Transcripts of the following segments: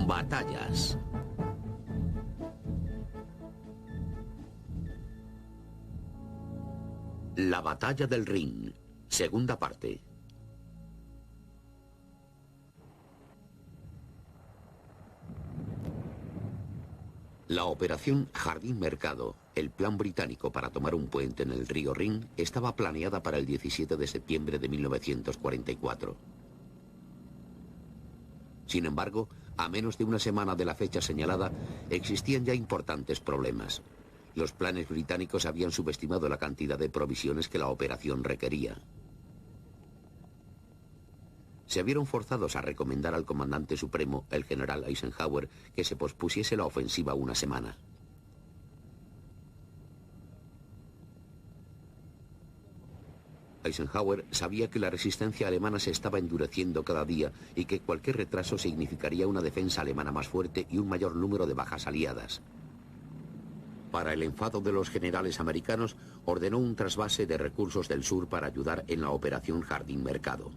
Batallas. La batalla del Rin, segunda parte. La operación Jardín Mercado, el plan británico para tomar un puente en el río Rin, estaba planeada para el 17 de septiembre de 1944. Sin embargo, a menos de una semana de la fecha señalada, existían ya importantes problemas. Los planes británicos habían subestimado la cantidad de provisiones que la operación requería. Se vieron forzados a recomendar al comandante supremo, el general Eisenhower, que se pospusiese la ofensiva una semana. Eisenhower sabía que la resistencia alemana se estaba endureciendo cada día y que cualquier retraso significaría una defensa alemana más fuerte y un mayor número de bajas aliadas. Para el enfado de los generales americanos, ordenó un trasvase de recursos del sur para ayudar en la operación Jardín Mercado.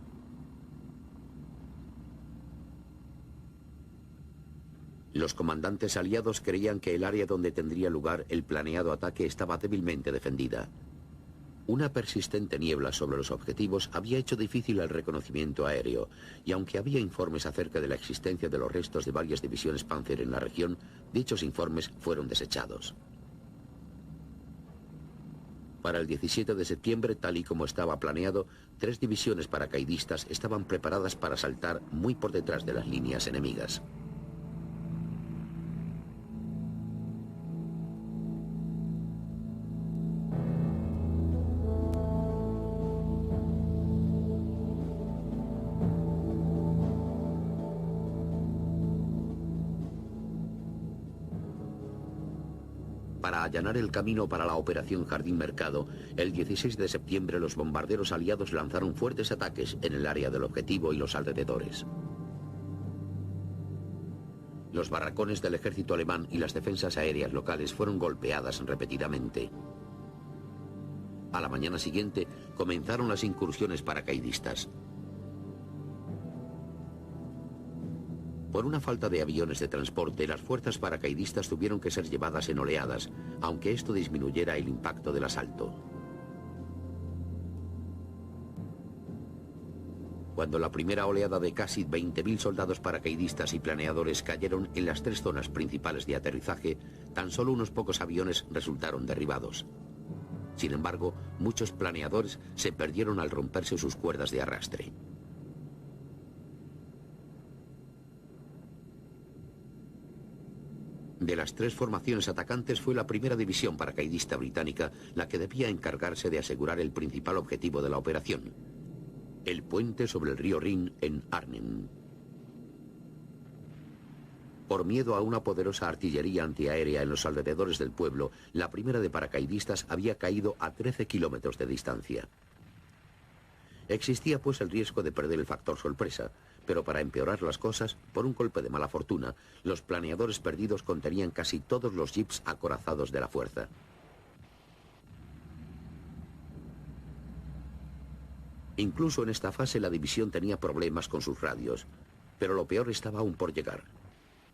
Los comandantes aliados creían que el área donde tendría lugar el planeado ataque estaba débilmente defendida. Una persistente niebla sobre los objetivos había hecho difícil el reconocimiento aéreo, y aunque había informes acerca de la existencia de los restos de varias divisiones Panzer en la región, dichos informes fueron desechados. Para el 17 de septiembre, tal y como estaba planeado, 3 divisiones paracaidistas estaban preparadas para saltar muy por detrás de las líneas enemigas. Para allanar el camino para la operación Jardín Mercado, el 16 de septiembre los bombarderos aliados lanzaron fuertes ataques en el área del objetivo y los alrededores. Los barracones del ejército alemán y las defensas aéreas locales fueron golpeadas repetidamente. A la mañana siguiente comenzaron las incursiones paracaidistas. Por una falta de aviones de transporte, las fuerzas paracaidistas tuvieron que ser llevadas en oleadas, aunque esto disminuyera el impacto del asalto. Cuando la primera oleada de casi 20.000 soldados paracaidistas y planeadores cayeron en las 3 zonas principales de aterrizaje, tan solo unos pocos aviones resultaron derribados. Sin embargo, muchos planeadores se perdieron al romperse sus cuerdas de arrastre. De las 3 formaciones atacantes fue la primera división paracaidista británica la que debía encargarse de asegurar el principal objetivo de la operación: el puente sobre el río Rin en Arnhem. Por miedo a una poderosa artillería antiaérea en los alrededores del pueblo, la primera de paracaidistas había caído a 13 kilómetros de distancia. Existía pues el riesgo de perder el factor sorpresa, pero para empeorar las cosas, por un golpe de mala fortuna, los planeadores perdidos contenían casi todos los jeeps acorazados de la fuerza. Incluso en esta fase la división tenía problemas con sus radios, pero lo peor estaba aún por llegar.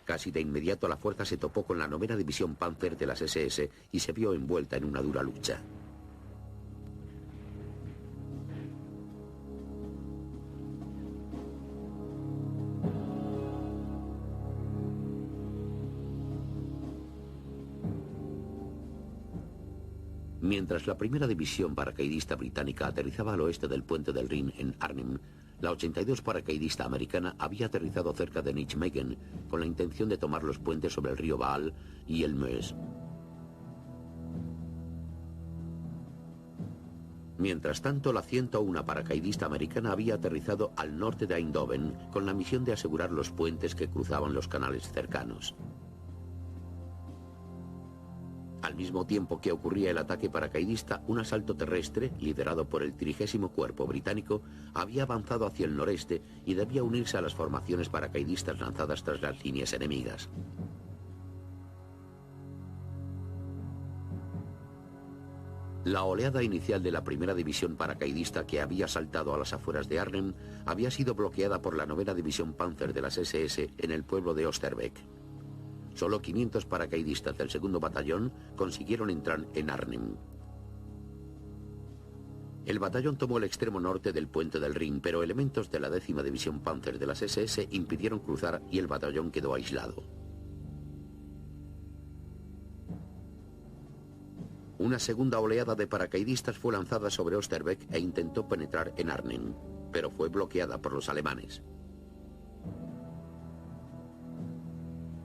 Casi de inmediato la fuerza se topó con la 9ª División Panzer de las SS y se vio envuelta en una dura lucha. Mientras la primera división paracaidista británica aterrizaba al oeste del puente del Rin en Arnhem, la 82 paracaidista americana había aterrizado cerca de Nijmegen con la intención de tomar los puentes sobre el río Vaal y el Meuse. Mientras tanto, la 101 paracaidista americana había aterrizado al norte de Eindhoven con la misión de asegurar los puentes que cruzaban los canales cercanos. Al mismo tiempo que ocurría el ataque paracaidista, un asalto terrestre, liderado por el 30º Cuerpo Británico, había avanzado hacia el noreste y debía unirse a las formaciones paracaidistas lanzadas tras las líneas enemigas. La oleada inicial de la primera división paracaidista que había saltado a las afueras de Arnhem había sido bloqueada por la 9ª División Panzer de las SS en el pueblo de Oosterbeek. Solo 500 paracaidistas del 2º Batallón consiguieron entrar en Arnhem. El batallón tomó el extremo norte del puente del Rin, pero elementos de la 10ª División Panzer de las SS impidieron cruzar y el batallón quedó aislado. Una segunda oleada de paracaidistas fue lanzada sobre Oosterbeek e intentó penetrar en Arnhem, pero fue bloqueada por los alemanes.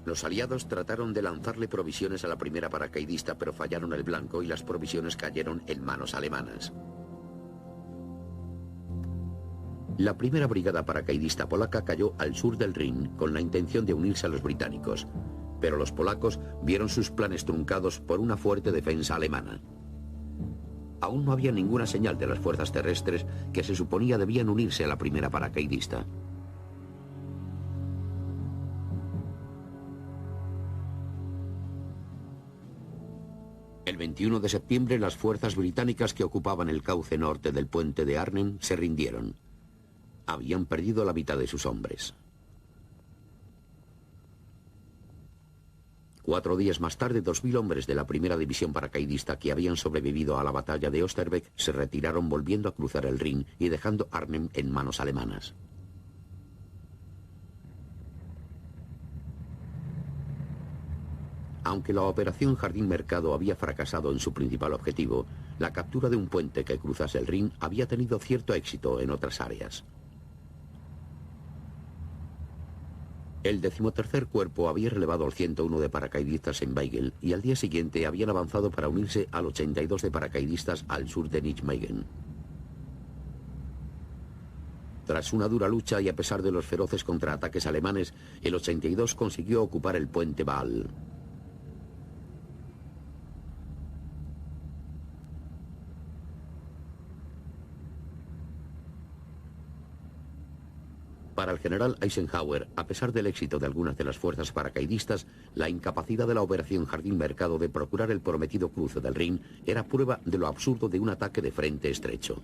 Los aliados trataron de lanzarle provisiones a la primera paracaidista, pero fallaron el blanco y las provisiones cayeron en manos alemanas. La primera brigada paracaidista polaca cayó al sur del Rin con la intención de unirse a los británicos, pero los polacos vieron sus planes truncados por una fuerte defensa alemana. Aún no había ninguna señal de las fuerzas terrestres que se suponía debían unirse a la primera paracaidista. El 21 de septiembre, las fuerzas británicas que ocupaban el cauce norte del puente de Arnhem se rindieron. Habían perdido la mitad de sus hombres. 4 días más tarde, 2000 hombres de la primera división paracaidista que habían sobrevivido a la batalla de Oosterbeek se retiraron volviendo a cruzar el Rin y dejando Arnhem en manos alemanas. Aunque la operación Jardín Mercado había fracasado en su principal objetivo, la captura de un puente que cruzase el Rin había tenido cierto éxito en otras áreas. El 13º Cuerpo había relevado al 101 de paracaidistas en Weigel y al día siguiente habían avanzado para unirse al 82 de paracaidistas al sur de Nijmegen. Tras una dura lucha y a pesar de los feroces contraataques alemanes, el 82 consiguió ocupar el puente Baal. Para el general Eisenhower, a pesar del éxito de algunas de las fuerzas paracaidistas, la incapacidad de la operación Jardín Mercado de procurar el prometido cruce del Rin era prueba de lo absurdo de un ataque de frente estrecho.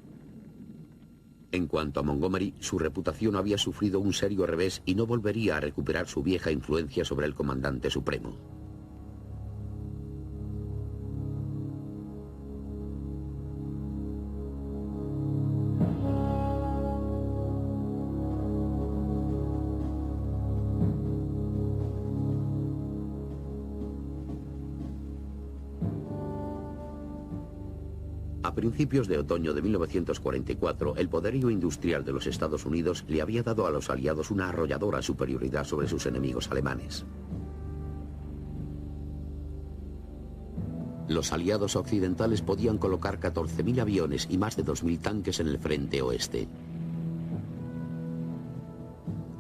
En cuanto a Montgomery, su reputación había sufrido un serio revés y no volvería a recuperar su vieja influencia sobre el comandante supremo. A principios de otoño de 1944, el poderío industrial de los Estados Unidos le había dado a los aliados una arrolladora superioridad sobre sus enemigos alemanes. Los aliados occidentales podían colocar 14.000 aviones y más de 2.000 tanques en el frente oeste.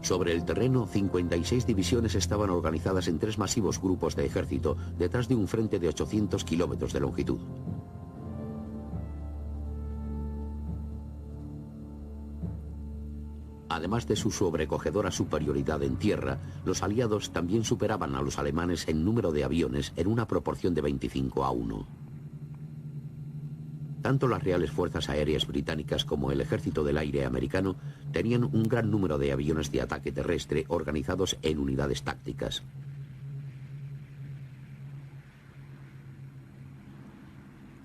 Sobre el terreno, 56 divisiones estaban organizadas en 3 masivos grupos de ejército detrás de un frente de 800 kilómetros de longitud. Además de su sobrecogedora superioridad en tierra, los aliados también superaban a los alemanes en número de aviones en una proporción de 25-1. Tanto las Reales Fuerzas Aéreas Británicas como el Ejército del Aire americano tenían un gran número de aviones de ataque terrestre organizados en unidades tácticas.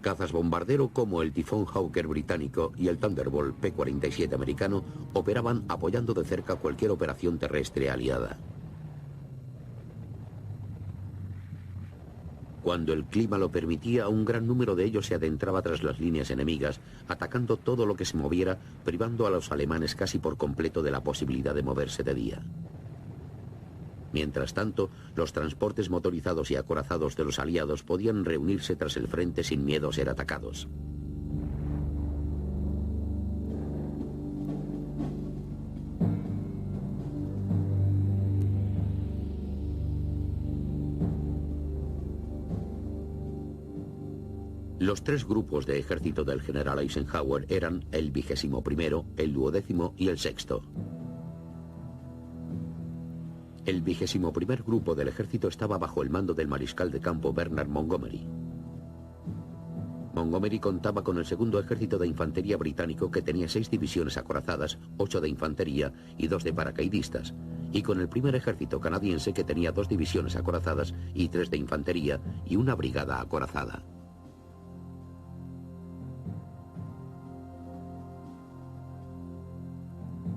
Cazas bombardero como el Typhoon Hawker británico y el Thunderbolt P-47 americano operaban apoyando de cerca cualquier operación terrestre aliada. Cuando el clima lo permitía, un gran número de ellos se adentraba tras las líneas enemigas, atacando todo lo que se moviera, privando a los alemanes casi por completo de la posibilidad de moverse de día. Mientras tanto, los transportes motorizados y acorazados de los aliados podían reunirse tras el frente sin miedo a ser atacados. Los tres grupos de ejército del general Eisenhower eran el 21º, el 12º y el 6º. El 21º grupo del ejército estaba bajo el mando del mariscal de campo Bernard Montgomery. Montgomery contaba con el segundo ejército de infantería británico, que tenía 6 divisiones acorazadas, 8 de infantería y 2 de paracaidistas, y con el primer ejército canadiense, que tenía 2 divisiones acorazadas y 3 de infantería y una brigada acorazada.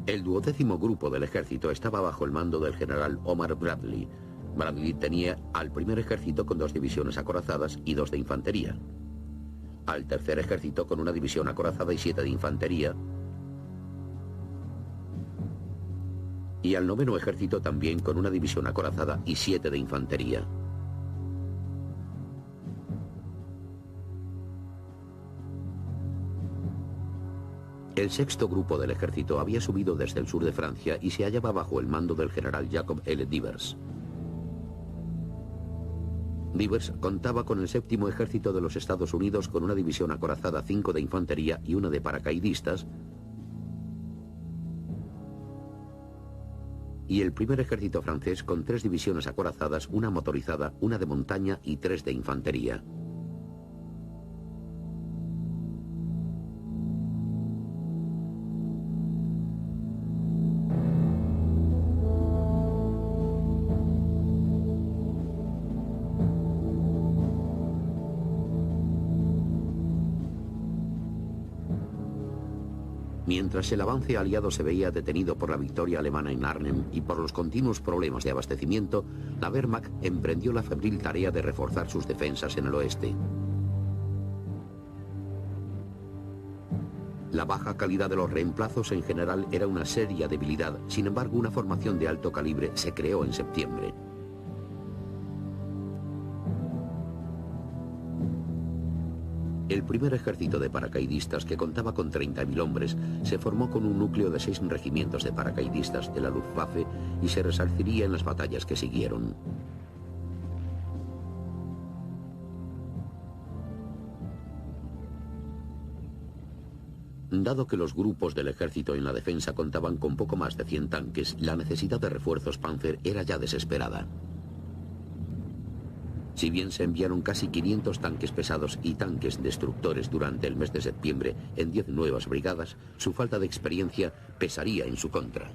El 12º grupo del ejército estaba bajo el mando del general Omar Bradley. Bradley tenía al primer ejército con 2 divisiones acorazadas y 2 de infantería, al tercer ejército con una división acorazada y 7 de infantería, y al 9º ejército también con una división acorazada y 7 de infantería. El 6º grupo del ejército había subido desde el sur de Francia y se hallaba bajo el mando del general Jacob L. Devers. Devers contaba con el 7º ejército de los Estados Unidos con una división acorazada, 5 de infantería y una de paracaidistas, y el primer ejército francés con 3 divisiones acorazadas, una motorizada, una de montaña y 3 de infantería. Mientras el avance aliado se veía detenido por la victoria alemana en Arnhem y por los continuos problemas de abastecimiento, la Wehrmacht emprendió la febril tarea de reforzar sus defensas en el oeste. La baja calidad de los reemplazos en general era una seria debilidad. Sin embargo, una formación de alto calibre se creó en septiembre. El primer ejército de paracaidistas, que contaba con 30.000 hombres, se formó con un núcleo de 6 regimientos de paracaidistas de la Luftwaffe y se resarciría en las batallas que siguieron. Dado que los grupos del ejército en la defensa contaban con poco más de 100 tanques, la necesidad de refuerzos Panzer era ya desesperada. Si bien se enviaron casi 500 tanques pesados y tanques destructores durante el mes de septiembre en 10 nuevas brigadas, su falta de experiencia pesaría en su contra.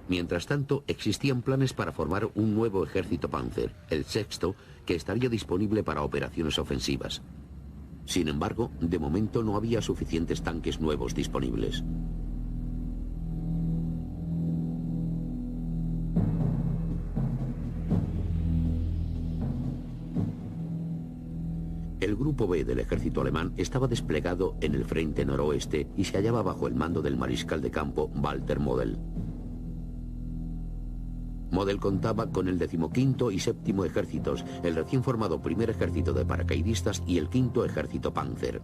Mientras tanto, existían planes para formar un nuevo ejército Panzer, el 6º, que estaría disponible para operaciones ofensivas. Sin embargo, de momento no había suficientes tanques nuevos disponibles. El Grupo B del ejército alemán estaba desplegado en el frente noroeste y se hallaba bajo el mando del mariscal de campo Walter Model. Model contaba con el 15º y 7º ejércitos, el recién formado primer ejército de paracaidistas y el 5º ejército Panzer.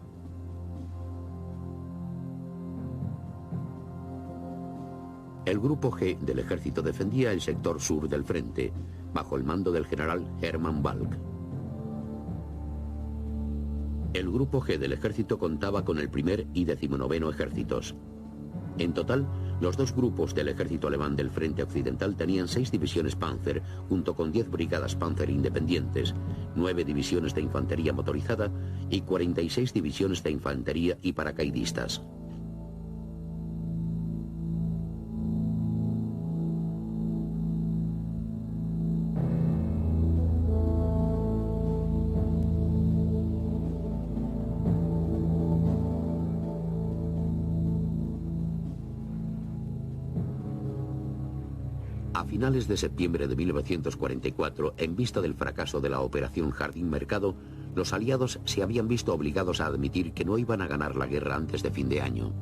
El Grupo G del ejército defendía el sector sur del frente, bajo el mando del general Hermann Balck. El Grupo G del ejército contaba con el primer y 19º ejércitos. En total, los dos grupos del ejército alemán del frente occidental tenían 6 divisiones Panzer, junto con 10 brigadas Panzer independientes, 9 divisiones de infantería motorizada y 46 divisiones de infantería y paracaidistas. A finales de septiembre de 1944, en vista del fracaso de la Operación Jardín Mercado, los aliados se habían visto obligados a admitir que no iban a ganar la guerra antes de fin de año.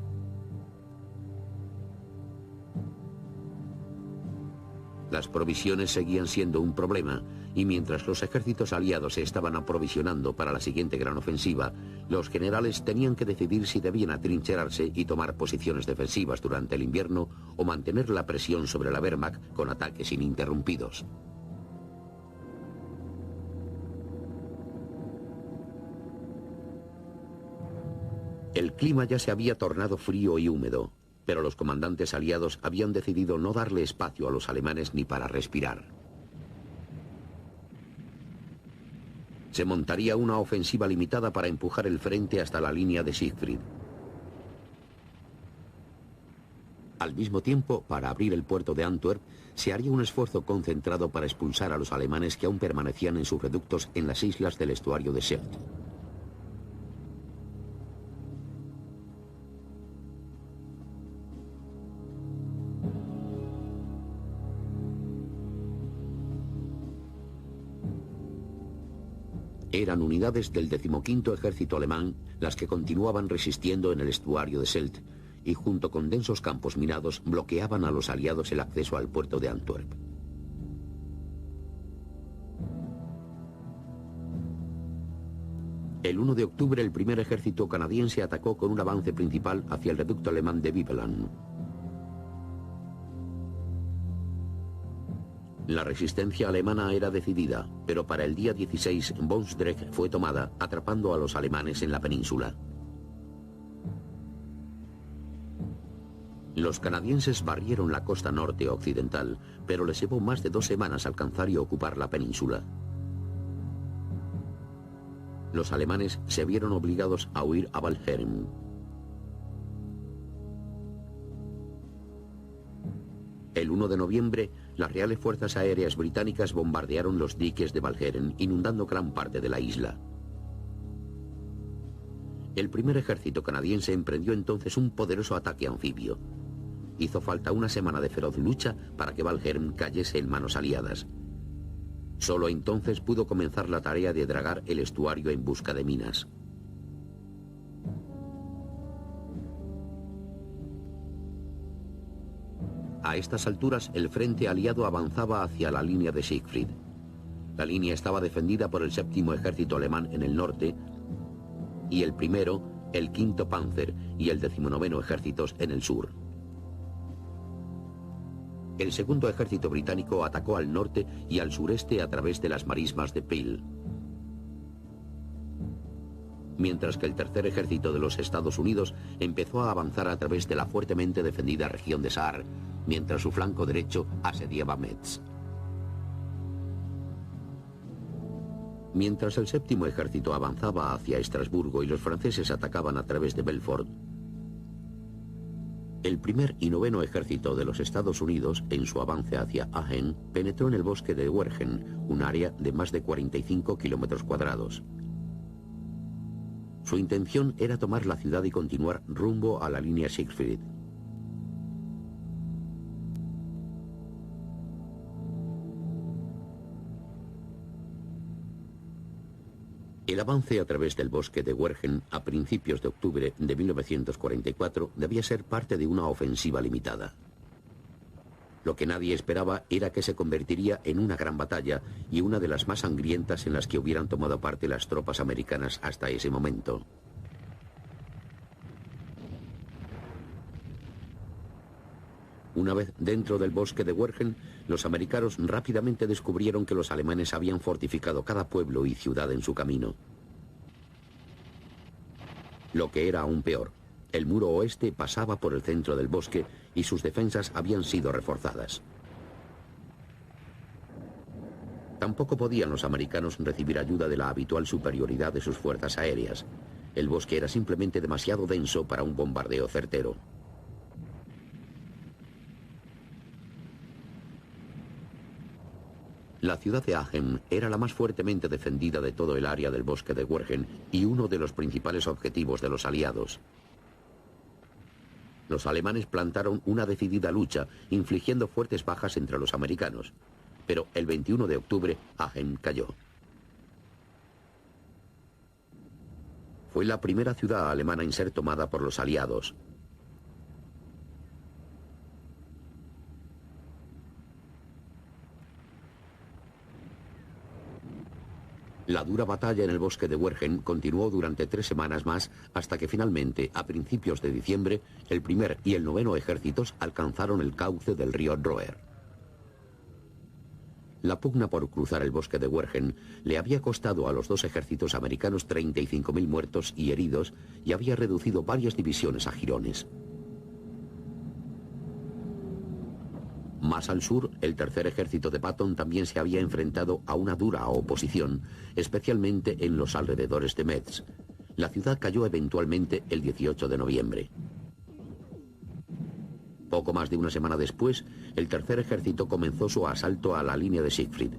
Las provisiones seguían siendo un problema, y mientras los ejércitos aliados se estaban aprovisionando para la siguiente gran ofensiva, los generales tenían que decidir si debían atrincherarse y tomar posiciones defensivas durante el invierno o mantener la presión sobre la Wehrmacht con ataques ininterrumpidos. El clima ya se había tornado frío y húmedo, pero los comandantes aliados habían decidido no darle espacio a los alemanes ni para respirar. Se montaría una ofensiva limitada para empujar el frente hasta la línea de Siegfried. Al mismo tiempo, para abrir el puerto de Antwerp, se haría un esfuerzo concentrado para expulsar a los alemanes que aún permanecían en sus reductos en las islas del estuario de Scheldt. Eran unidades del 15º Ejército Alemán las que continuaban resistiendo en el estuario de Scheldt y junto con densos campos minados bloqueaban a los aliados el acceso al puerto de Antwerp. El 1 de octubre el primer ejército canadiense atacó con un avance principal hacia el reducto alemán de Wibelan. La resistencia alemana era decidida, pero para el día 16 Bonsdrecht fue tomada, atrapando a los alemanes en la península. Los canadienses barrieron la costa norte occidental, pero les llevó más de 2 semanas alcanzar y ocupar la península. Los alemanes se vieron obligados a huir a Walcheren. El 1 de noviembre, las Reales Fuerzas Aéreas Británicas bombardearon los diques de Walcheren, inundando gran parte de la isla. El primer ejército canadiense emprendió entonces un poderoso ataque anfibio. Hizo falta una semana de feroz lucha para que Walcheren cayese en manos aliadas. Solo entonces pudo comenzar la tarea de dragar el estuario en busca de minas. A estas alturas, el frente aliado avanzaba hacia la línea de Siegfried. La línea estaba defendida por el 7º Ejército Alemán en el norte y el primero, el 5º Panzer y el 19º Ejércitos en el sur. El 2º Ejército Británico atacó al norte y al sureste a través de las marismas de Peel, mientras que el 3er Ejército de los Estados Unidos empezó a avanzar a través de la fuertemente defendida región de Saar, mientras su flanco derecho asediaba Metz. Mientras el 7º Ejército avanzaba hacia Estrasburgo y los franceses atacaban a través de Belfort, el 1er y 9º Ejército de los Estados Unidos, en su avance hacia Aachen, penetró en el bosque de Wergen, un área de más de 45 kilómetros cuadrados. Su intención era tomar la ciudad y continuar rumbo a la línea Siegfried. El avance a través del bosque de Wergen a principios de octubre de 1944 debía ser parte de una ofensiva limitada. Lo que nadie esperaba era que se convertiría en una gran batalla y una de las más sangrientas en las que hubieran tomado parte las tropas americanas hasta ese momento. Una vez dentro del bosque de Wergen, los americanos rápidamente descubrieron que los alemanes habían fortificado cada pueblo y ciudad en su camino. Lo que era aún peor, el muro oeste pasaba por el centro del bosque y sus defensas habían sido reforzadas. Tampoco podían los americanos recibir ayuda de la habitual superioridad de sus fuerzas aéreas. El bosque era simplemente demasiado denso para un bombardeo certero. La ciudad de Aachen era la más fuertemente defendida de todo el área del bosque de Wergen y uno de los principales objetivos de los aliados. Los alemanes plantaron una decidida lucha, infligiendo fuertes bajas entre los americanos, pero el 21 de octubre Aachen cayó. Fue la primera ciudad alemana en ser tomada por los aliados. La dura batalla en el bosque de Wergen continuó durante 3 semanas más hasta que finalmente, a principios de diciembre, el 1er y el 9º ejércitos alcanzaron el cauce del río Roer. La pugna por cruzar el bosque de Wergen le había costado a los dos ejércitos americanos 35.000 muertos y heridos y había reducido varias divisiones a jirones. Más al sur, el tercer ejército de Patton también se había enfrentado a una dura oposición, especialmente en los alrededores de Metz. La ciudad cayó eventualmente el 18 de noviembre. Poco más de una semana después, el tercer ejército comenzó su asalto a la línea de Siegfried.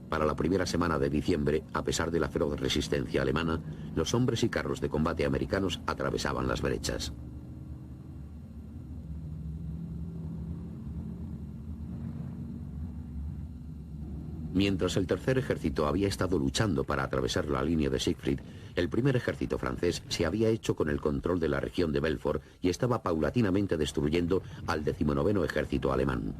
Para la primera semana de diciembre, a pesar de la feroz resistencia alemana, los hombres y carros de combate americanos atravesaban las brechas. Mientras el tercer ejército había estado luchando para atravesar la línea de Siegfried, el primer ejército francés se había hecho con el control de la región de Belfort y estaba paulatinamente destruyendo al 19º ejército alemán.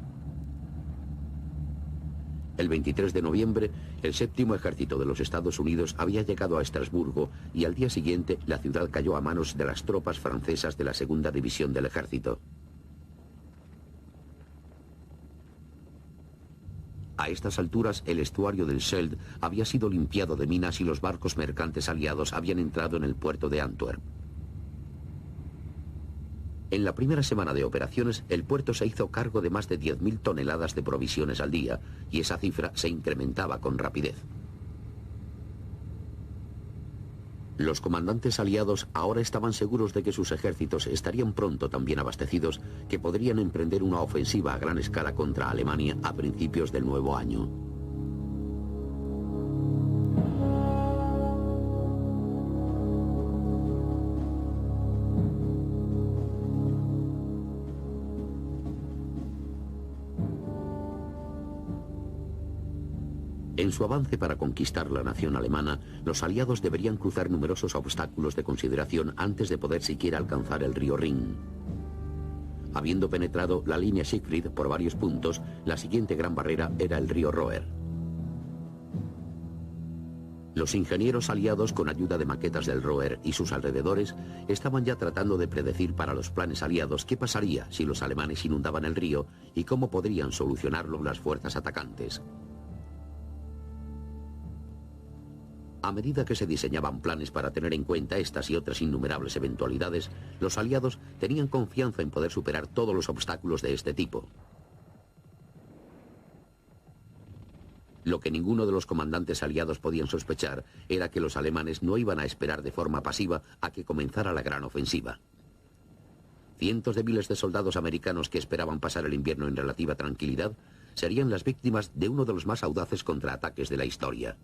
El 23 de noviembre, el séptimo ejército de los Estados Unidos había llegado a Estrasburgo y al día siguiente la ciudad cayó a manos de las tropas francesas de la segunda división del ejército. A estas alturas, el estuario del Scheldt había sido limpiado de minas y los barcos mercantes aliados habían entrado en el puerto de Antwerp. En la primera semana de operaciones, el puerto se hizo cargo de más de 10.000 toneladas de provisiones al día, y esa cifra se incrementaba con rapidez. Los comandantes aliados ahora estaban seguros de que sus ejércitos estarían pronto tan bien abastecidos que podrían emprender una ofensiva a gran escala contra Alemania a principios del nuevo año. En su avance para conquistar la nación alemana, los aliados deberían cruzar numerosos obstáculos de consideración antes de poder siquiera alcanzar el río Rin. Habiendo penetrado la línea Siegfried por varios puntos, la siguiente gran barrera era el río Roer. Los ingenieros aliados, con ayuda de maquetas del Roer y sus alrededores, estaban ya tratando de predecir para los planes aliados qué pasaría si los alemanes inundaban el río y cómo podrían solucionarlo las fuerzas atacantes. A medida que se diseñaban planes para tener en cuenta estas y otras innumerables eventualidades, los aliados tenían confianza en poder superar todos los obstáculos de este tipo. Lo que ninguno de los comandantes aliados podían sospechar era que los alemanes no iban a esperar de forma pasiva a que comenzara la gran ofensiva. Cientos de miles de soldados americanos que esperaban pasar el invierno en relativa tranquilidad serían las víctimas de uno de los más audaces contraataques de la historia.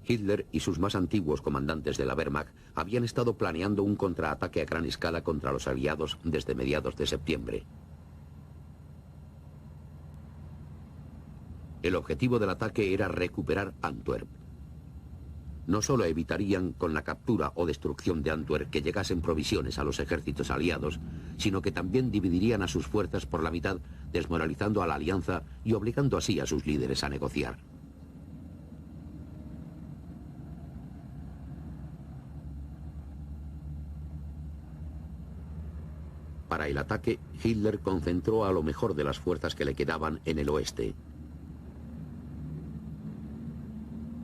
Hitler y sus más antiguos comandantes de la Wehrmacht habían estado planeando un contraataque a gran escala contra los aliados desde mediados de septiembre. El objetivo del ataque era recuperar Antwerp. No solo evitarían con la captura o destrucción de Antwerp que llegasen provisiones a los ejércitos aliados, sino que también dividirían a sus fuerzas por la mitad, desmoralizando a la alianza y obligando así a sus líderes a negociar. Para el ataque, Hitler concentró a lo mejor de las fuerzas que le quedaban en el oeste.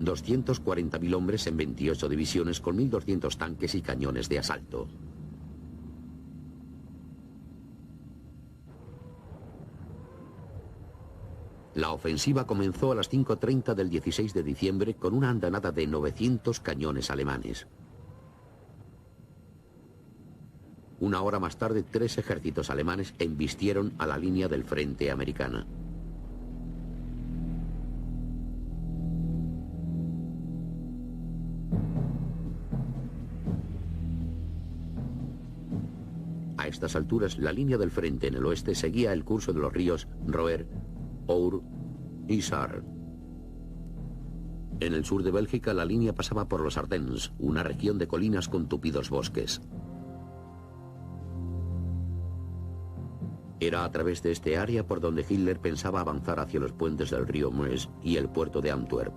240.000 hombres en 28 divisiones con 1.200 tanques y cañones de asalto. La ofensiva comenzó a las 5:30 del 16 de diciembre con una andanada de 900 cañones alemanes. Una hora más tarde, 3 ejércitos alemanes embistieron a la línea del frente americana. A estas alturas, la línea del frente en el oeste seguía el curso de los ríos Roer, Our y Saar. En el sur de Bélgica, la línea pasaba por los Ardennes, una región de colinas con tupidos bosques. Era a través de este área por donde Hitler pensaba avanzar hacia los puentes del río Meuse y el puerto de Antwerp.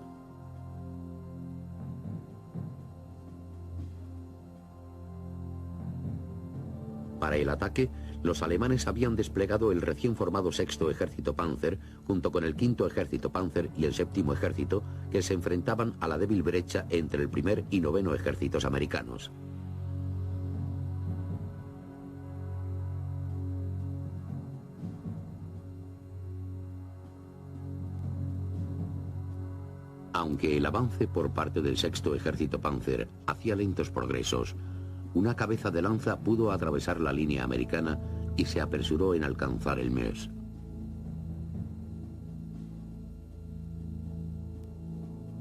Para el ataque, los alemanes habían desplegado el recién formado sexto ejército Panzer junto con el quinto ejército Panzer y el séptimo ejército, que se enfrentaban a la débil brecha entre el primer y noveno ejércitos americanos. Aunque el avance por parte del sexto ejército Panzer hacía lentos progresos, una cabeza de lanza pudo atravesar la línea americana y se apresuró en alcanzar el Meuse.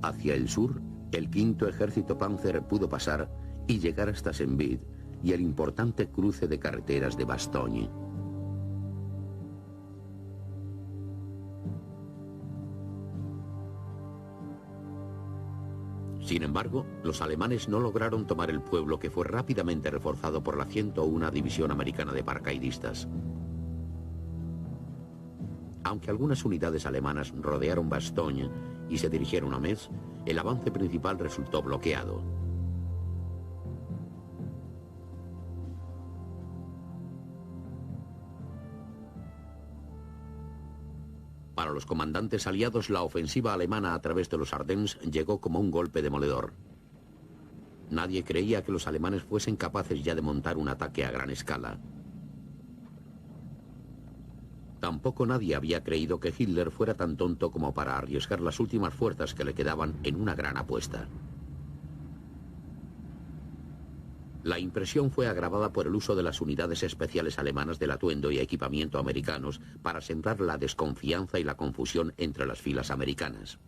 Hacia el sur, el quinto ejército Panzer pudo pasar y llegar hasta Saint-Vith y el importante cruce de carreteras de Bastogne. Sin embargo, los alemanes no lograron tomar el pueblo, que fue rápidamente reforzado por la 101 División Americana de Paracaidistas. Aunque algunas unidades alemanas rodearon Bastogne y se dirigieron a Metz, el avance principal resultó bloqueado. Para los comandantes aliados, la ofensiva alemana a través de los Ardennes llegó como un golpe demoledor. Nadie creía que los alemanes fuesen capaces ya de montar un ataque a gran escala. Tampoco nadie había creído que Hitler fuera tan tonto como para arriesgar las últimas fuerzas que le quedaban en una gran apuesta. La impresión fue agravada por el uso de las unidades especiales alemanas del atuendo y equipamiento americanos para sembrar la desconfianza y la confusión entre las filas americanas.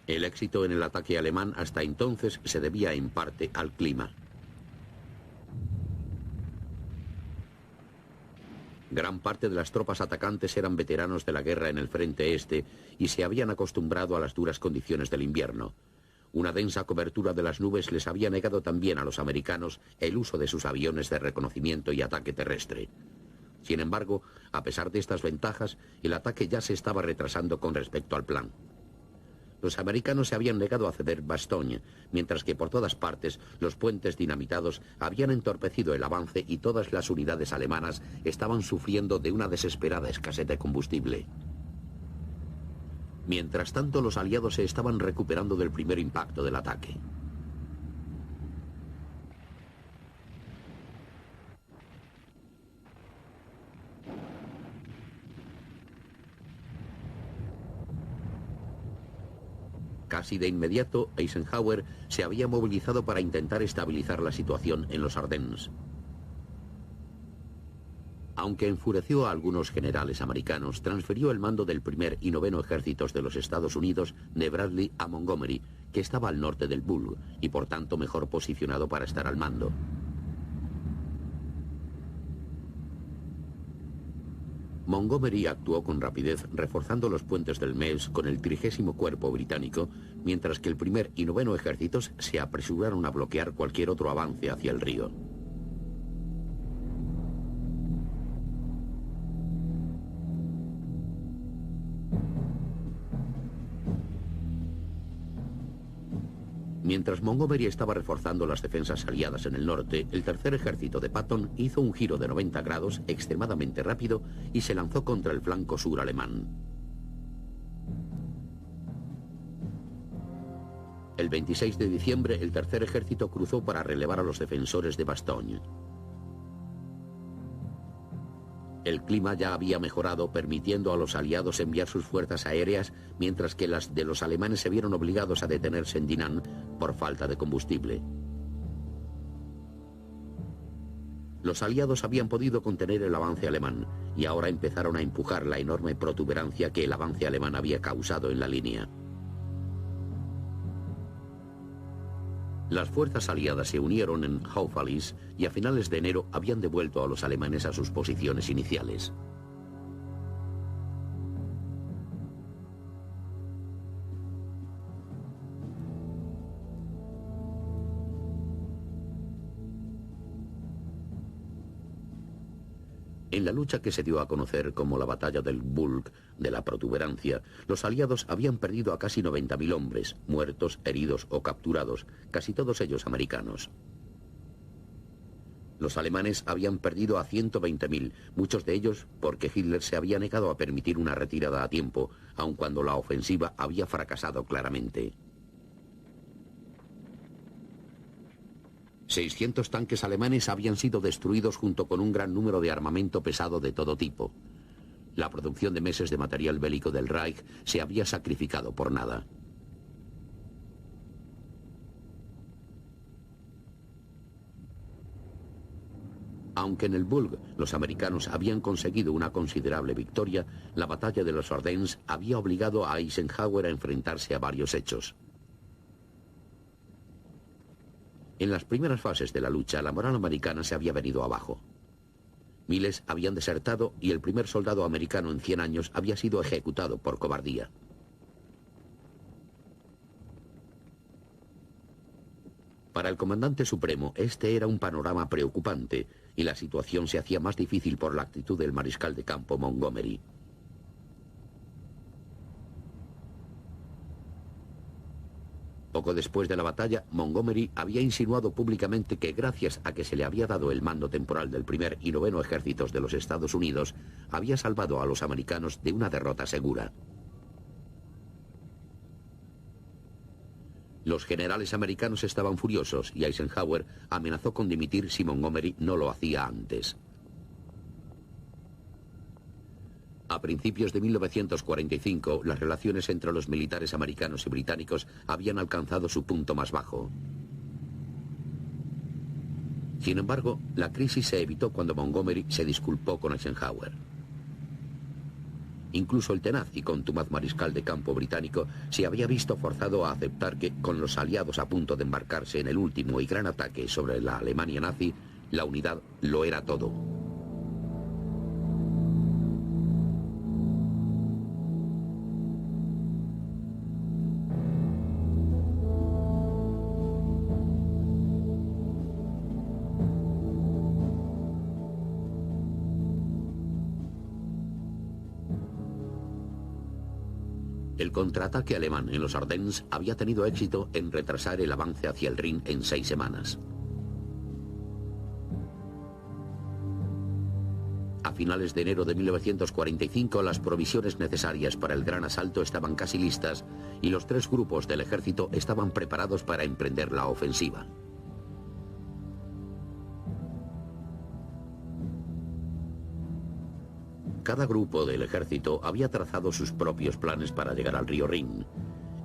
El éxito en el ataque alemán hasta entonces se debía en parte al clima. Gran parte de las tropas atacantes eran veteranos de la guerra en el frente este y se habían acostumbrado a las duras condiciones del invierno. Una densa cobertura de las nubes les había negado también a los americanos el uso de sus aviones de reconocimiento y ataque terrestre. Sin embargo, a pesar de estas ventajas, el ataque ya se estaba retrasando con respecto al plan. Los americanos se habían negado a ceder Bastogne, mientras que por todas partes los puentes dinamitados habían entorpecido el avance y todas las unidades alemanas estaban sufriendo de una desesperada escasez de combustible. Mientras tanto, los aliados se estaban recuperando del primer impacto del ataque. Casi de inmediato, Eisenhower se había movilizado para intentar estabilizar la situación en los Ardennes. Aunque enfureció a algunos generales americanos, transfirió el mando del primer y noveno ejércitos de los Estados Unidos de Bradley a Montgomery, que estaba al norte del Bulge y por tanto mejor posicionado para estar al mando. Montgomery actuó con rapidez, reforzando los puentes del Meuse con el 30º Cuerpo británico, mientras que el primer y noveno ejércitos se apresuraron a bloquear cualquier otro avance hacia el río. Mientras Montgomery estaba reforzando las defensas aliadas en el norte, el tercer ejército de Patton hizo un giro de 90 grados extremadamente rápido y se lanzó contra el flanco sur alemán. El 26 de diciembre, el tercer ejército cruzó para relevar a los defensores de Bastogne. El clima ya había mejorado, permitiendo a los aliados enviar sus fuerzas aéreas, mientras que las de los alemanes se vieron obligados a detenerse en Dinant por falta de combustible. Los aliados habían podido contener el avance alemán y ahora empezaron a empujar la enorme protuberancia que el avance alemán había causado en la línea. Las fuerzas aliadas se unieron en Houffalize y a finales de enero habían devuelto a los alemanes a sus posiciones iniciales. En la lucha que se dio a conocer como la batalla del Bulge, de la protuberancia, los aliados habían perdido a casi 90.000 hombres, muertos, heridos o capturados, casi todos ellos americanos. Los alemanes habían perdido a 120.000, muchos de ellos porque Hitler se había negado a permitir una retirada a tiempo, aun cuando la ofensiva había fracasado claramente. 600 tanques alemanes habían sido destruidos junto con un gran número de armamento pesado de todo tipo. La producción de meses de material bélico del Reich se había sacrificado por nada. Aunque en el Bulge los americanos habían conseguido una considerable victoria, la batalla de los Ardennes había obligado a Eisenhower a enfrentarse a varios hechos. En las primeras fases de la lucha, la moral americana se había venido abajo. Miles habían desertado y el primer soldado americano en 100 años había sido ejecutado por cobardía. Para el comandante supremo, este era un panorama preocupante y la situación se hacía más difícil por la actitud del mariscal de campo Montgomery. Poco después de la batalla, Montgomery había insinuado públicamente que gracias a que se le había dado el mando temporal del primer y noveno ejércitos de los Estados Unidos, había salvado a los americanos de una derrota segura. Los generales americanos estaban furiosos y Eisenhower amenazó con dimitir si Montgomery no lo hacía antes. A principios de 1945, las relaciones entre los militares americanos y británicos habían alcanzado su punto más bajo. Sin embargo, la crisis se evitó cuando Montgomery se disculpó con Eisenhower. Incluso el tenaz y contumaz mariscal de campo británico se había visto forzado a aceptar que, con los aliados a punto de embarcarse en el último y gran ataque sobre la Alemania nazi, la unidad lo era todo. El contraataque alemán en los Ardennes había tenido éxito en retrasar el avance hacia el Rin en 6 semanas. A finales de enero de 1945, las provisiones necesarias para el gran asalto estaban casi listas y los 3 grupos del ejército estaban preparados para emprender la ofensiva. Cada grupo del ejército había trazado sus propios planes para llegar al río Rin.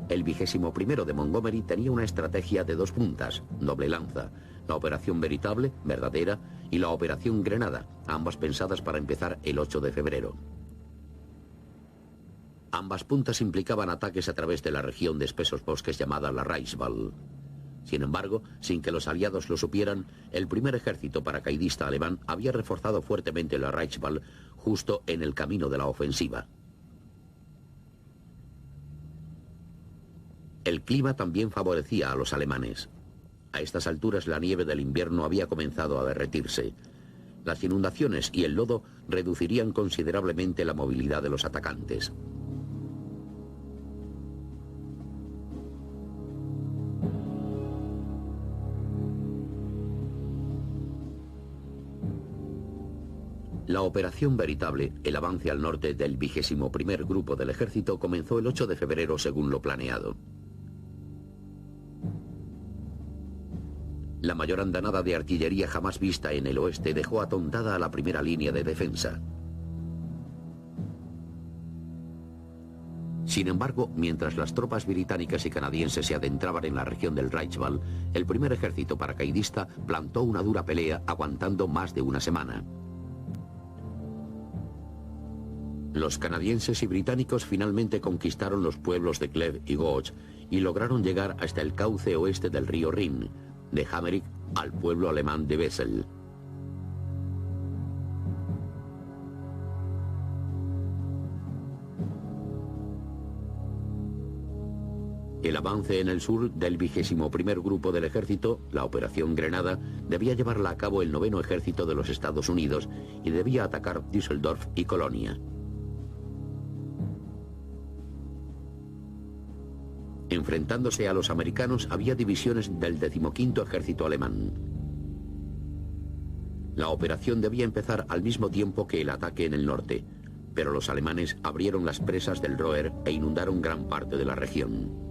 El 21º de Montgomery tenía una estrategia de 2 puntas, doble lanza, la Operación Veritable, verdadera, y la Operación Grenada, ambas pensadas para empezar el 8 de febrero. Ambas puntas implicaban ataques a través de la región de espesos bosques llamada la Reichswald. Sin embargo, sin que los aliados lo supieran, el primer ejército paracaidista alemán había reforzado fuertemente la Reichswald justo en el camino de la ofensiva. El clima también favorecía a los alemanes. A estas alturas la nieve del invierno había comenzado a derretirse. Las inundaciones y el lodo reducirían considerablemente la movilidad de los atacantes. La Operación Veritable, el avance al norte del 21º Grupo del Ejército, comenzó el 8 de febrero según lo planeado. La mayor andanada de artillería jamás vista en el oeste dejó atontada a la primera línea de defensa. Sin embargo, mientras las tropas británicas y canadienses se adentraban en la región del Reichswald, el primer ejército paracaidista plantó una dura pelea aguantando más de una semana. Los canadienses y británicos finalmente conquistaron los pueblos de Cleve y Gauge y lograron llegar hasta el cauce oeste del río Rin, de Hammerich al pueblo alemán de Wesel. El avance en el sur del 21º Grupo del Ejército, la Operación Grenada, debía llevarla a cabo el 9º Ejército de los Estados Unidos y debía atacar Düsseldorf y Colonia. Enfrentándose a los americanos había divisiones del 15º Ejército alemán. La operación debía empezar al mismo tiempo que el ataque en el norte, pero los alemanes abrieron las presas del Roer e inundaron gran parte de la región.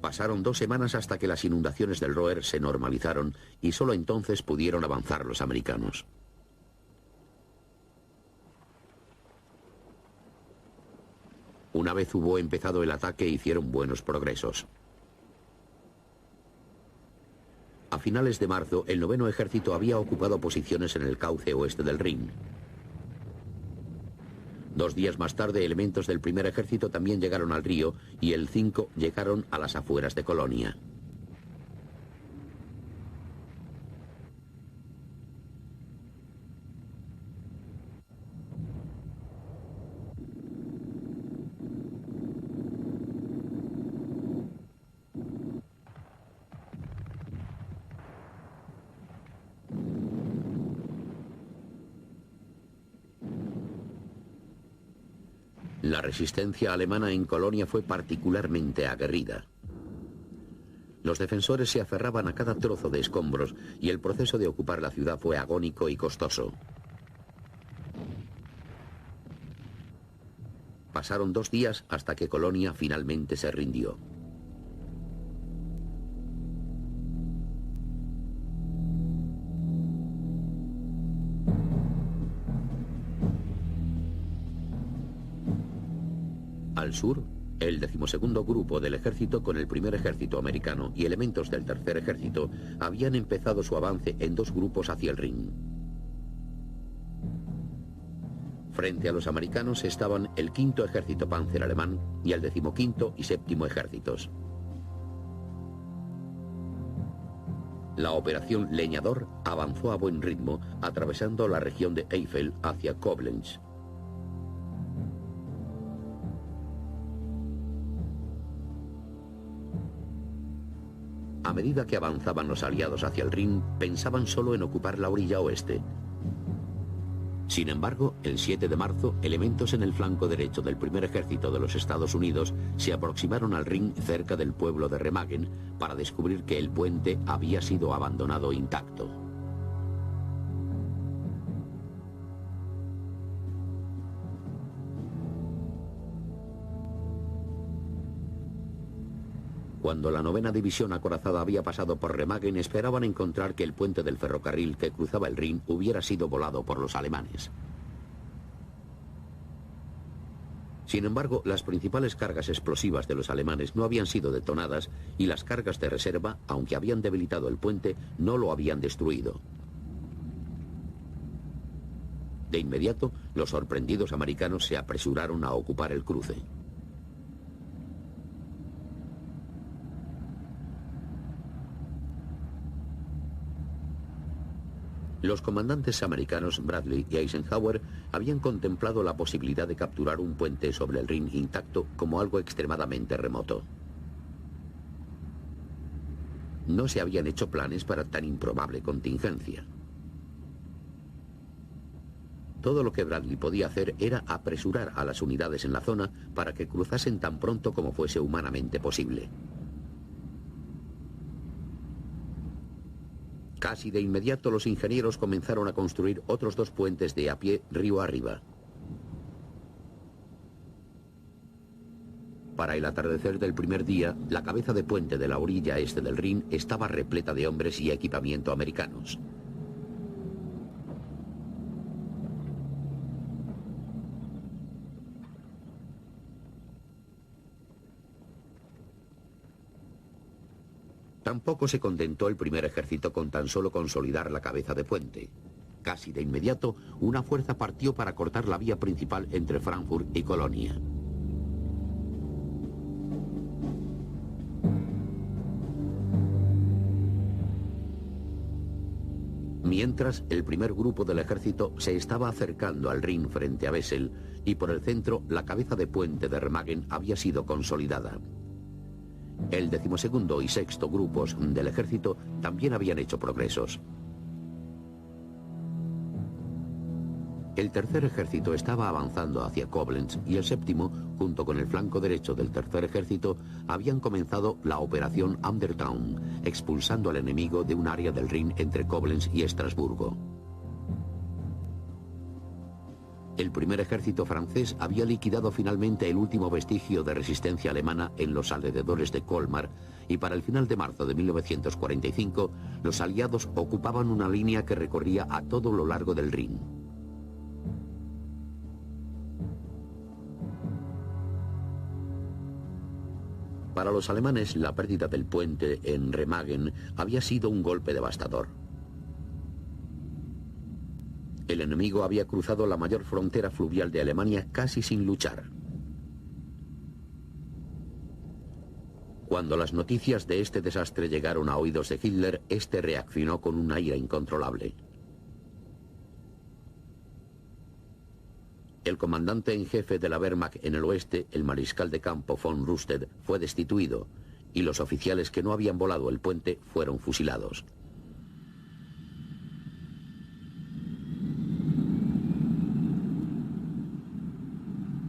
Pasaron 2 semanas hasta que las inundaciones del Roer se normalizaron y solo entonces pudieron avanzar los americanos. Una vez hubo empezado el ataque, hicieron buenos progresos. A finales de marzo, el 9º Ejército había ocupado posiciones en el cauce oeste del Rin. 2 días más tarde, elementos del 1er Ejército también llegaron al río y el 5 llegaron a las afueras de Colonia. La resistencia alemana en Colonia fue particularmente aguerrida. Los defensores se aferraban a cada trozo de escombros y el proceso de ocupar la ciudad fue agónico y costoso. Pasaron 2 días hasta que Colonia finalmente se rindió. Al sur, el 12º Grupo del Ejército con el 1er Ejército americano y elementos del 3er Ejército habían empezado su avance en 2 grupos hacia el Rin. Frente a los americanos estaban el 5º Ejército Panzer alemán y el 15º y 7º Ejércitos. La operación Leñador avanzó a buen ritmo, atravesando la región de Eifel hacia Koblenz. A medida que avanzaban los aliados hacia el Rin, pensaban solo en ocupar la orilla oeste. Sin embargo, el 7 de marzo, elementos en el flanco derecho del 1er Ejército de los Estados Unidos se aproximaron al Rin cerca del pueblo de Remagen para descubrir que el puente había sido abandonado intacto. Cuando la 9ª División acorazada había pasado por Remagen, esperaban encontrar que el puente del ferrocarril que cruzaba el Rin hubiera sido volado por los alemanes. Sin embargo, las principales cargas explosivas de los alemanes no habían sido detonadas y las cargas de reserva, aunque habían debilitado el puente, no lo habían destruido. De inmediato, los sorprendidos americanos se apresuraron a ocupar el cruce. Los comandantes americanos Bradley y Eisenhower habían contemplado la posibilidad de capturar un puente sobre el Rin intacto como algo extremadamente remoto. No se habían hecho planes para tan improbable contingencia. Todo lo que Bradley podía hacer era apresurar a las unidades en la zona para que cruzasen tan pronto como fuese humanamente posible. Casi de inmediato los ingenieros comenzaron a construir otros 2 puentes de a pie río arriba. Para el atardecer del primer día, la cabeza de puente de la orilla este del Rin estaba repleta de hombres y equipamiento americanos. Tampoco se contentó el 1er Ejército con tan solo consolidar la cabeza de puente. Casi de inmediato, una fuerza partió para cortar la vía principal entre Frankfurt y Colonia. Mientras, el primer grupo del ejército se estaba acercando al Rin frente a Wesel, y por el centro la cabeza de puente de Remagen había sido consolidada. El 12º y 6º grupos del ejército también habían hecho progresos. El tercer ejército estaba avanzando hacia Koblenz y el séptimo, junto con el flanco derecho del tercer ejército, habían comenzado la operación Undertown, expulsando al enemigo de un área del Rin entre Koblenz y Estrasburgo. El primer ejército francés había liquidado finalmente el último vestigio de resistencia alemana en los alrededores de Colmar, y para el final de marzo de 1945 los aliados ocupaban una línea que recorría a todo lo largo del Rin. Para los alemanes, la pérdida del puente en Remagen había sido un golpe devastador. El enemigo había cruzado la mayor frontera fluvial de Alemania casi sin luchar. Cuando las noticias de este desastre llegaron a oídos de Hitler, este reaccionó con una ira incontrolable. El comandante en jefe de la Wehrmacht en el oeste, el mariscal de campo von Rüsted, fue destituido, y los oficiales que no habían volado el puente fueron fusilados.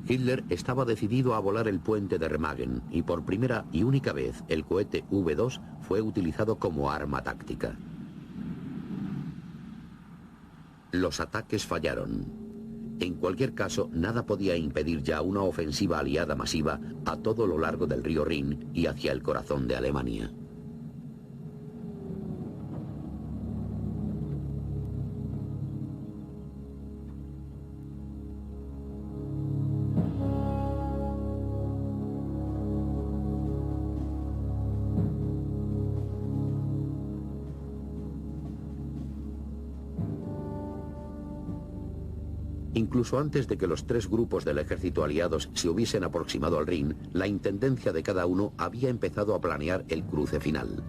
Hitler estaba decidido a volar el puente de Remagen, y por primera y única vez el cohete V2 fue utilizado como arma táctica. Los ataques fallaron. En cualquier caso, nada podía impedir ya una ofensiva aliada masiva a todo lo largo del río Rin y hacia el corazón de Alemania. Incluso antes de que los tres grupos del ejército aliados se hubiesen aproximado al Rin, la intendencia de cada uno había empezado a planear el cruce final.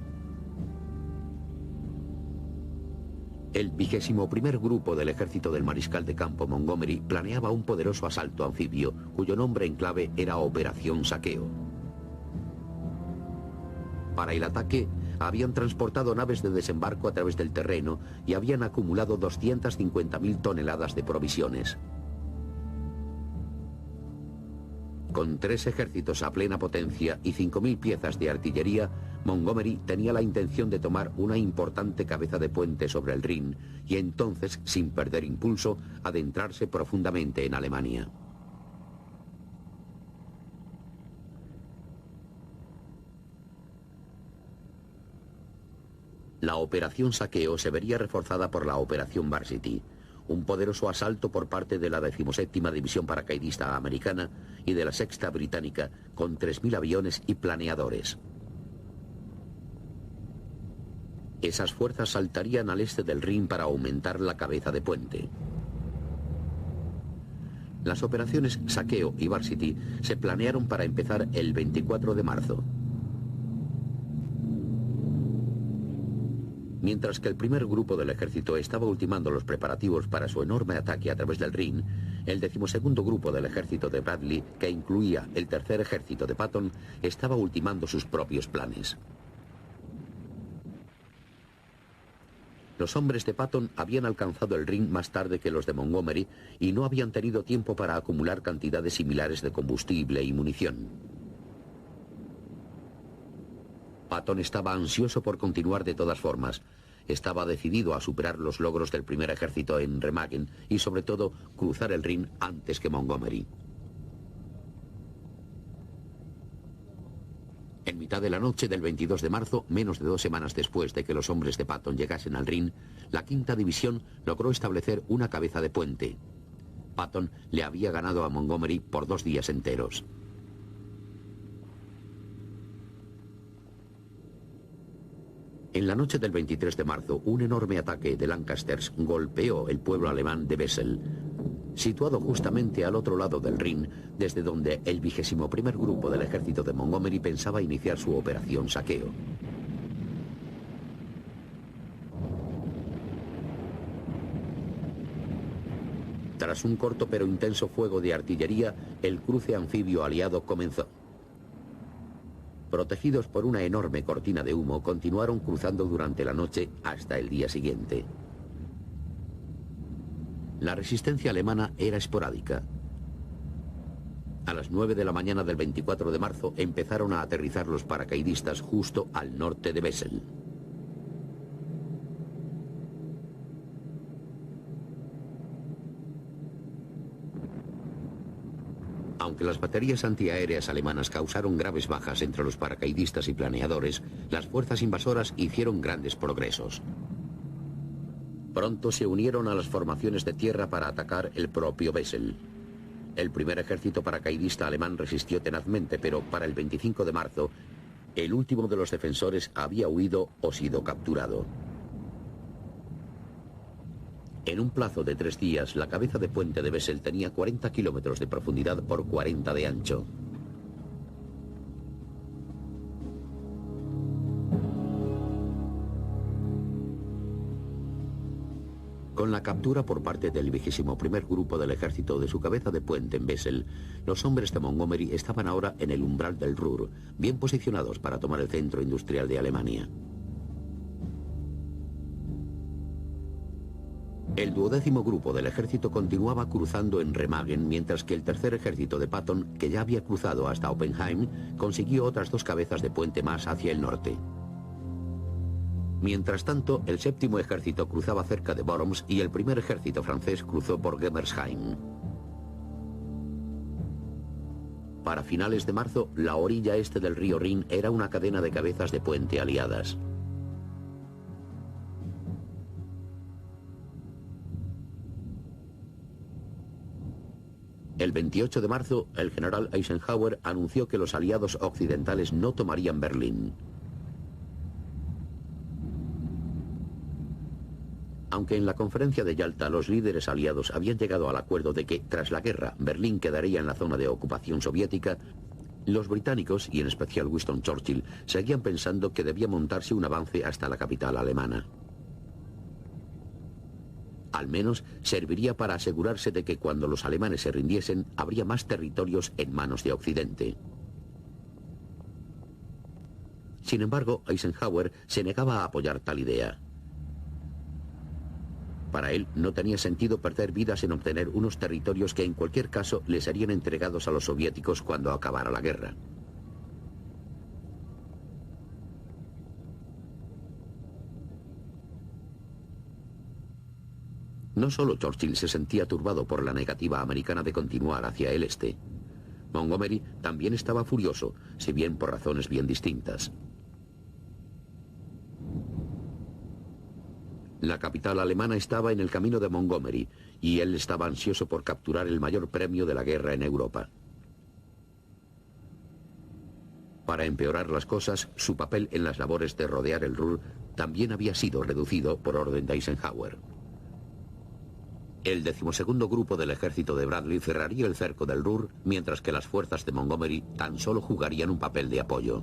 El 21º grupo del ejército del mariscal de campo Montgomery planeaba un poderoso asalto anfibio, cuyo nombre en clave era Operación Saqueo. Para el ataque, habían transportado naves de desembarco a través del terreno y habían acumulado 250.000 toneladas de provisiones. Con 3 ejércitos a plena potencia y 5.000 piezas de artillería, Montgomery tenía la intención de tomar una importante cabeza de puente sobre el Rin y entonces, sin perder impulso, adentrarse profundamente en Alemania. La operación Saqueo se vería reforzada por la operación Varsity, un poderoso asalto por parte de la 17ª División Paracaidista Americana y de la 6ª Británica, con 3.000 aviones y planeadores. Esas fuerzas saltarían al este del Rin para aumentar la cabeza de puente. Las operaciones Saqueo y Varsity se planearon para empezar el 24 de marzo. Mientras que el primer grupo del ejército estaba ultimando los preparativos para su enorme ataque a través del Rin, el 12º grupo del ejército de Bradley, que incluía el tercer ejército de Patton, estaba ultimando sus propios planes. Los hombres de Patton habían alcanzado el Rin más tarde que los de Montgomery y no habían tenido tiempo para acumular cantidades similares de combustible y munición. Patton estaba ansioso por continuar de todas formas. Estaba decidido a superar los logros del primer ejército en Remagen y, sobre todo, cruzar el Rin antes que Montgomery. En mitad de la noche del 22 de marzo, menos de 2 semanas después de que los hombres de Patton llegasen al Rin, la 5ª División logró establecer una cabeza de puente. Patton le había ganado a Montgomery por 2 días enteros. En la noche del 23 de marzo, un enorme ataque de Lancasters golpeó el pueblo alemán de Wesel, situado justamente al otro lado del Rin, desde donde el 21º grupo del ejército de Montgomery pensaba iniciar su operación Saqueo. Tras un corto pero intenso fuego de artillería, el cruce anfibio aliado comenzó. Protegidos por una enorme cortina de humo, continuaron cruzando durante la noche hasta el día siguiente. La resistencia alemana era esporádica. A las 9 de la mañana del 24 de marzo empezaron a aterrizar los paracaidistas justo al norte de Wesel. Aunque las baterías antiaéreas alemanas causaron graves bajas entre los paracaidistas y planeadores, las fuerzas invasoras hicieron grandes progresos. Pronto se unieron a las formaciones de tierra para atacar el propio Wesel. El primer ejército paracaidista alemán resistió tenazmente, pero para el 25 de marzo, el último de los defensores había huido o sido capturado. En un plazo de 3 días, la cabeza de puente de Wesel tenía 40 kilómetros de profundidad por 40 de ancho. Con la captura por parte del 21º Grupo del Ejército de su cabeza de puente en Wesel, los hombres de Montgomery estaban ahora en el umbral del Ruhr, bien posicionados para tomar el centro industrial de Alemania. El 12º Grupo del Ejército continuaba cruzando en Remagen, mientras que el tercer ejército de Patton, que ya había cruzado hasta Oppenheim, consiguió otras 2 cabezas de puente más hacia el norte. Mientras tanto, el 7º ejército cruzaba cerca de Worms y el primer ejército francés cruzó por Germersheim. Para finales de marzo, la orilla este del río Rin era una cadena de cabezas de puente aliadas. El 28 de marzo, el general Eisenhower anunció que los aliados occidentales no tomarían Berlín. Aunque en la conferencia de Yalta los líderes aliados habían llegado al acuerdo de que, tras la guerra, Berlín quedaría en la zona de ocupación soviética, los británicos, y en especial Winston Churchill, seguían pensando que debía montarse un avance hasta la capital alemana. Al menos serviría para asegurarse de que cuando los alemanes se rindiesen, habría más territorios en manos de Occidente. Sin embargo, Eisenhower se negaba a apoyar tal idea. Para él no tenía sentido perder vidas en obtener unos territorios que en cualquier caso les serían entregados a los soviéticos cuando acabara la guerra. No solo Churchill se sentía turbado por la negativa americana de continuar hacia el este. Montgomery también estaba furioso, si bien por razones bien distintas. La capital alemana estaba en el camino de Montgomery y él estaba ansioso por capturar el mayor premio de la guerra en Europa. Para empeorar las cosas, su papel en las labores de rodear el Ruhr también había sido reducido por orden de Eisenhower. El 12º Grupo del ejército de Bradley cerraría el cerco del Ruhr, mientras que las fuerzas de Montgomery tan solo jugarían un papel de apoyo.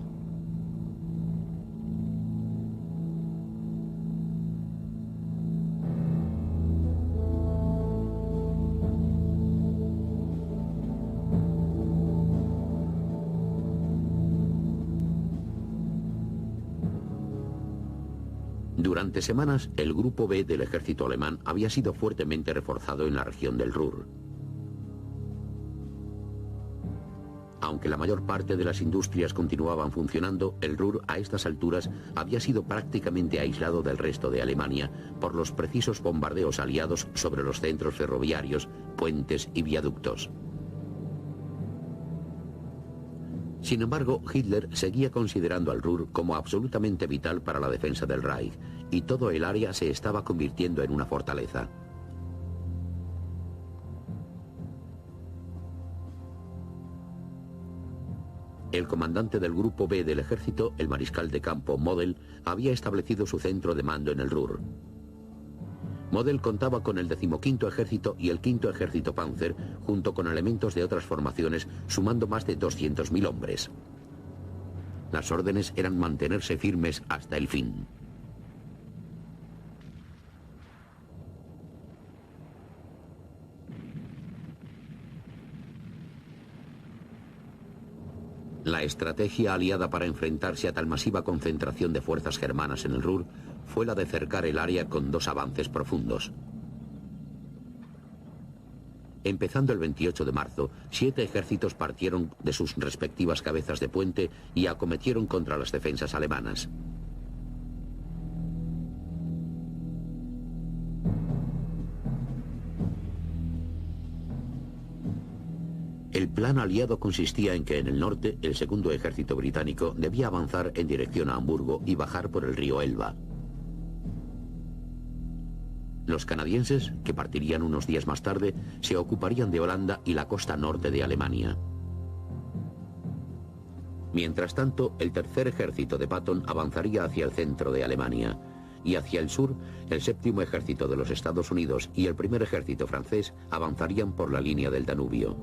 Durante semanas, el Grupo B del ejército alemán había sido fuertemente reforzado en la región del Ruhr. Aunque la mayor parte de las industrias continuaban funcionando, el Ruhr a estas alturas había sido prácticamente aislado del resto de Alemania por los precisos bombardeos aliados sobre los centros ferroviarios, puentes y viaductos. Sin embargo, Hitler seguía considerando al Ruhr como absolutamente vital para la defensa del Reich, y todo el área se estaba convirtiendo en una fortaleza. El comandante del Grupo B del ejército, el mariscal de campo Model, había establecido su centro de mando en el Ruhr. Model contaba con el 15º ejército y el 5º ejército Panzer, junto con elementos de otras formaciones, sumando más de 200.000 hombres. Las órdenes eran mantenerse firmes hasta el fin. La estrategia aliada para enfrentarse a tal masiva concentración de fuerzas germanas en el Ruhr fue la de cercar el área con dos avances profundos. Empezando el 28 de marzo, 7 ejércitos partieron de sus respectivas cabezas de puente y acometieron contra las defensas alemanas. El plan aliado consistía en que en el norte el segundo ejército británico debía avanzar en dirección a Hamburgo y bajar por el río Elba. Los canadienses, que partirían unos días más tarde, se ocuparían de Holanda y la costa norte de Alemania. Mientras tanto, el tercer ejército de Patton avanzaría hacia el centro de Alemania, y hacia el sur, el séptimo ejército de los Estados Unidos y el primer ejército francés avanzarían por la línea del Danubio.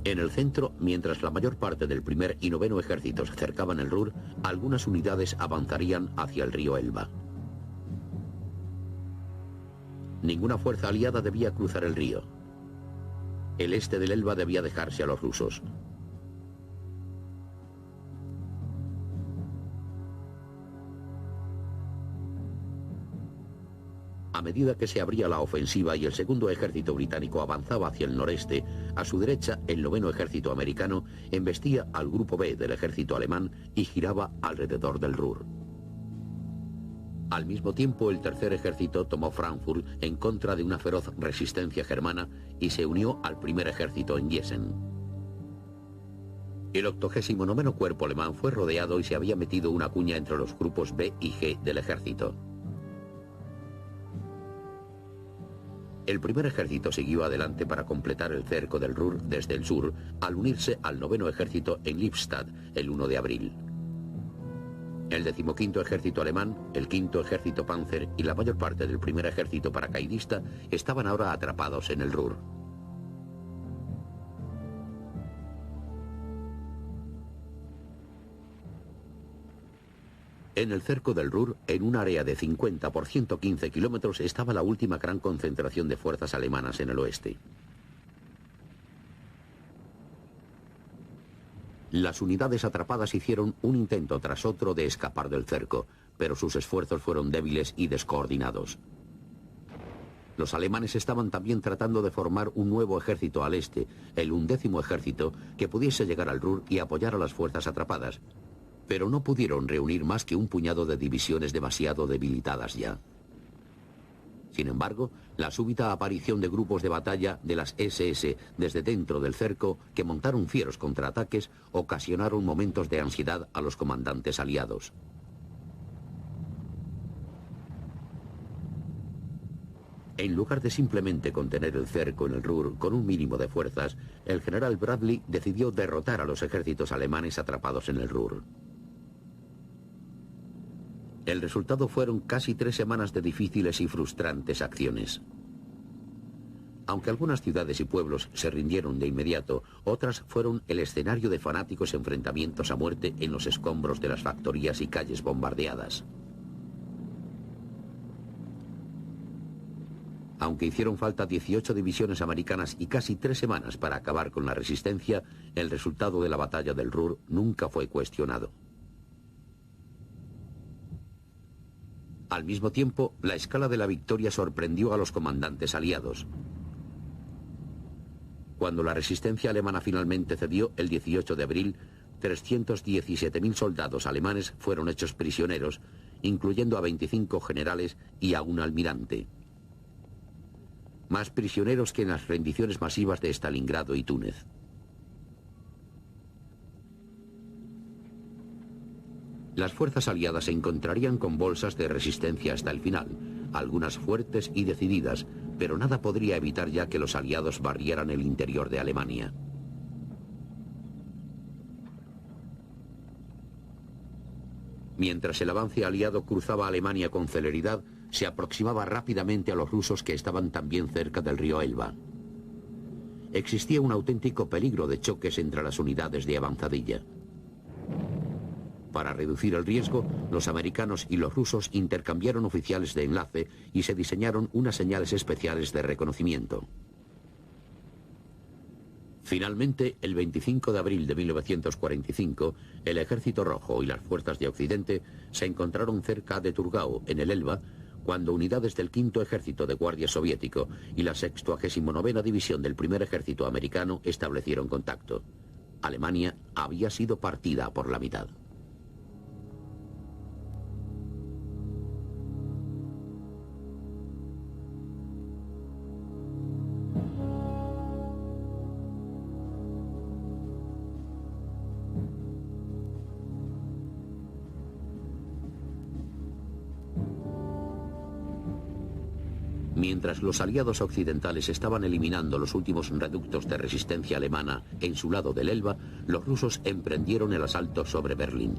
En el centro, mientras la mayor parte del primer y noveno ejércitos cercaban el Ruhr, algunas unidades avanzarían hacia el río Elba. Ninguna fuerza aliada debía cruzar el río. El este del Elba debía dejarse a los rusos. A medida que se abría la ofensiva y el segundo ejército británico avanzaba hacia el noreste, a su derecha el noveno ejército americano embestía al grupo B del ejército alemán y giraba alrededor del Ruhr. Al mismo tiempo, el tercer ejército tomó Frankfurt en contra de una feroz resistencia germana y se unió al primer ejército en Gießen. El 89º cuerpo alemán fue rodeado y se había metido una cuña entre los grupos B y G del ejército. El primer ejército siguió adelante para completar el cerco del Ruhr desde el sur, al unirse al noveno ejército en Lippstadt el 1 de abril. El 15º ejército alemán, el 5º ejército Panzer y la mayor parte del primer ejército paracaidista estaban ahora atrapados en el Ruhr. En el cerco del Ruhr, en un área de 50 por 115 kilómetros, estaba la última gran concentración de fuerzas alemanas en el oeste. Las unidades atrapadas hicieron un intento tras otro de escapar del cerco, pero sus esfuerzos fueron débiles y descoordinados. Los alemanes estaban también tratando de formar un nuevo ejército al este, el 11º ejército, que pudiese llegar al Ruhr y apoyar a las fuerzas atrapadas, pero no pudieron reunir más que un puñado de divisiones demasiado debilitadas ya. Sin embargo, la súbita aparición de grupos de batalla de las SS desde dentro del cerco, que montaron fieros contraataques, ocasionaron momentos de ansiedad a los comandantes aliados. En lugar de simplemente contener el cerco en el Ruhr con un mínimo de fuerzas, el general Bradley decidió derrotar a los ejércitos alemanes atrapados en el Ruhr. El resultado fueron casi 3 semanas de difíciles y frustrantes acciones. Aunque algunas ciudades y pueblos se rindieron de inmediato, otras fueron el escenario de fanáticos enfrentamientos a muerte en los escombros de las factorías y calles bombardeadas. Aunque hicieron falta 18 divisiones americanas y casi 3 semanas para acabar con la resistencia, el resultado de la batalla del Ruhr nunca fue cuestionado. Al mismo tiempo, la escala de la victoria sorprendió a los comandantes aliados. Cuando la resistencia alemana finalmente cedió el 18 de abril, 317.000 soldados alemanes fueron hechos prisioneros, incluyendo a 25 generales y a un almirante. Más prisioneros que en las rendiciones masivas de Stalingrado y Túnez. Las fuerzas aliadas se encontrarían con bolsas de resistencia hasta el final, algunas fuertes y decididas, pero nada podría evitar ya que los aliados barrieran el interior de Alemania. Mientras el avance aliado cruzaba Alemania con celeridad, se aproximaba rápidamente a los rusos que estaban también cerca del río Elba. Existía un auténtico peligro de choques entre las unidades de avanzadilla. Para reducir el riesgo, los americanos y los rusos intercambiaron oficiales de enlace y se diseñaron unas señales especiales de reconocimiento. Finalmente, el 25 de abril de 1945, el Ejército Rojo y las fuerzas de Occidente se encontraron cerca de Turgau, en el Elba, cuando unidades del 5º Ejército de Guardia Soviético y la 69ª División del 1er Ejército Americano establecieron contacto. Alemania había sido partida por la mitad. Mientras los aliados occidentales estaban eliminando los últimos reductos de resistencia alemana en su lado del Elba, los rusos emprendieron el asalto sobre Berlín.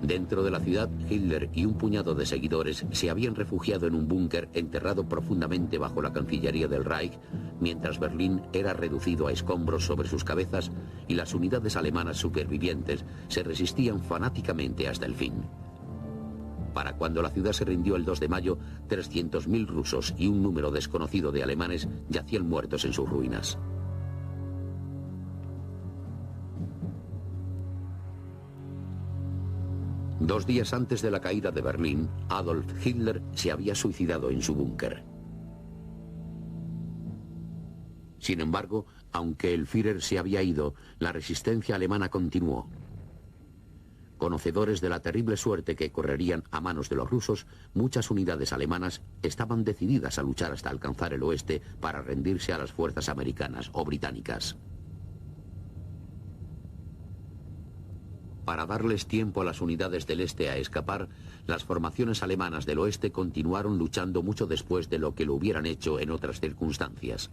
Dentro de la ciudad, Hitler y un puñado de seguidores se habían refugiado en un búnker enterrado profundamente bajo la Cancillería del Reich, mientras Berlín era reducido a escombros sobre sus cabezas y las unidades alemanas supervivientes se resistían fanáticamente hasta el fin. Para cuando la ciudad se rindió el 2 de mayo, 300.000 rusos y un número desconocido de alemanes yacían muertos en sus ruinas. Dos días antes de la caída de Berlín, Adolf Hitler se había suicidado en su búnker. Sin embargo, aunque el Führer se había ido, la resistencia alemana continuó. Conocedores de la terrible suerte que correrían a manos de los rusos, muchas unidades alemanas estaban decididas a luchar hasta alcanzar el oeste para rendirse a las fuerzas americanas o británicas. Para darles tiempo a las unidades del este a escapar, las formaciones alemanas del oeste continuaron luchando mucho después de lo que lo hubieran hecho en otras circunstancias.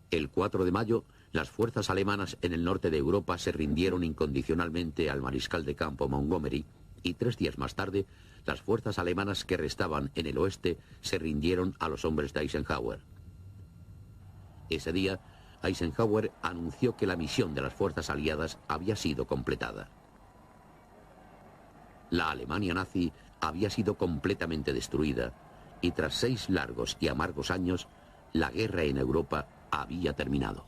El 4 de mayo, las fuerzas alemanas en el norte de Europa se rindieron incondicionalmente al mariscal de campo Montgomery y 3 días más tarde, las fuerzas alemanas que restaban en el oeste se rindieron a los hombres de Eisenhower. Ese día, Eisenhower anunció que la misión de las fuerzas aliadas había sido completada. La Alemania nazi había sido completamente destruida y tras 6 largos y amargos años, la guerra en Europa había terminado.